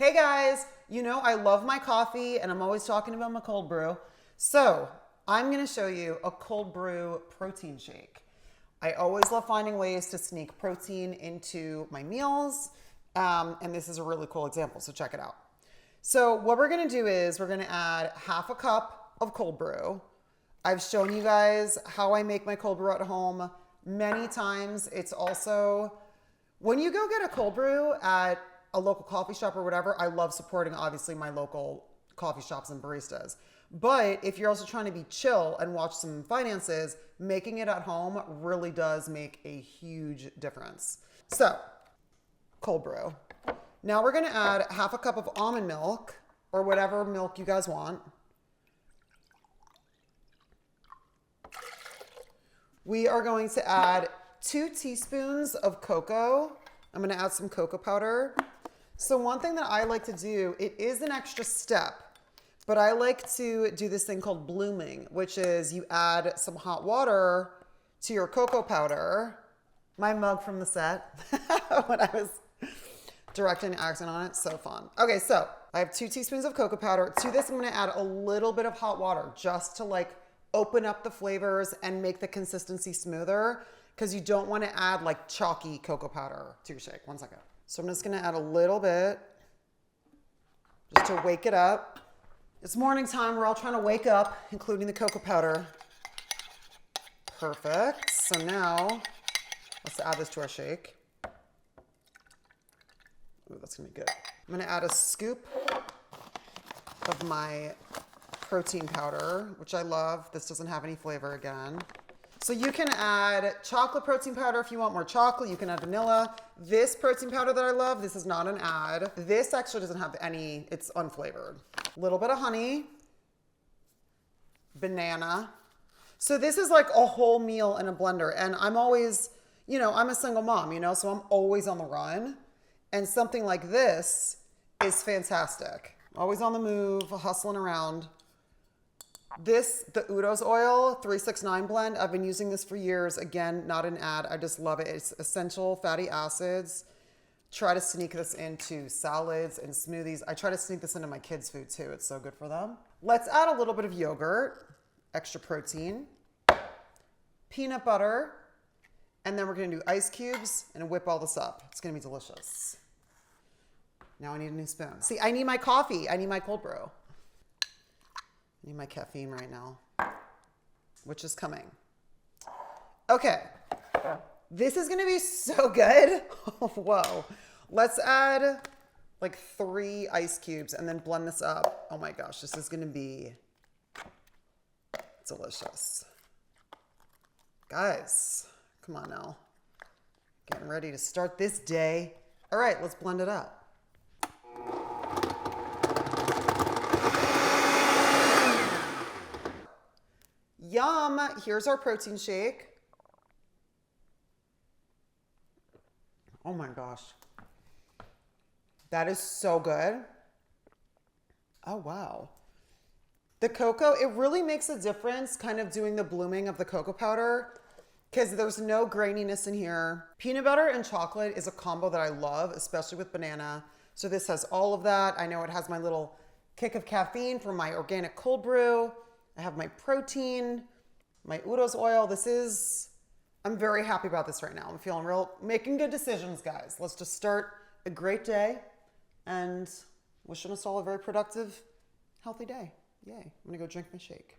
Hey guys, you know I love my coffee and I'm always talking about my cold brew. So I'm gonna show you a cold brew protein shake. I always love finding ways to sneak protein into my meals. And this is a really cool example, so check it out. So what we're gonna do is we're gonna add half a cup of cold brew. I've shown you guys how I make my cold brew at home many times. It's also, when you go get a cold brew at a local coffee shop or whatever, I love supporting obviously my local coffee shops and baristas. But if you're also trying to be chill and watch some finances, making it at home really does make a huge difference. So, cold brew. Now we're gonna add half a cup of almond milk or whatever milk you guys want. We are going to add 2 teaspoons of cocoa. I'm gonna add some cocoa powder. So one thing that I like to do, it is an extra step, but I like to do this thing called blooming, which is you add some hot water to your cocoa powder. My mug from the set when I was directing an accent on it, so fun. Okay, so I have 2 teaspoons of cocoa powder. To this, I'm gonna add a little bit of hot water just to like open up the flavors and make the consistency smoother, because you don't want to add like chalky cocoa powder to your shake. One second. So I'm just gonna add a little bit just to wake it up. It's morning time, we're all trying to wake up, including the cocoa powder. Perfect. So now let's add this to our shake. Ooh, that's gonna be good. I'm gonna add a scoop of my protein powder, which I love. This doesn't have any flavor again. So you can add chocolate protein powder if you want more chocolate. You can add vanilla. This protein powder that I love, this is not an ad. This actually doesn't have any, it's unflavored. A little bit of honey, banana. So this is like a whole meal in a blender. And I'm always, you know, I'm a single mom, you know, so I'm always on the run. And something like this is fantastic. Always on the move, hustling around. This, the Udo's Oil 369 blend, I've been using this for years. Again, not an ad. I just love it. It's essential fatty acids. Try to sneak this into salads and smoothies. I try to sneak this into my kids' food too. It's so good for them. Let's add a little bit of yogurt, extra protein, peanut butter, and then we're gonna do ice cubes and whip all this up. It's gonna be delicious. Now I need a new spoon. See, I need my coffee. I need my cold brew. I need my caffeine right now, which is coming. Okay, this is gonna be so good. Whoa. Let's add like 3 ice cubes and then blend this up. Oh my gosh, this is gonna be delicious. Guys, come on now. Getting ready to start this day. All right, let's blend it up. Yum, here's our protein shake. Oh my gosh. That is so good. Oh, wow. The cocoa, it really makes a difference kind of doing the blooming of the cocoa powder because there's no graininess in here. Peanut butter and chocolate is a combo that I love, especially with banana. So this has all of that. I know it has my little kick of caffeine from my organic cold brew. I have my protein, my Udo's oil. I'm very happy about this right now. I'm feeling making good decisions, guys. Let's just start a great day and wishing us all a very productive, healthy day. Yay. I'm gonna go drink my shake.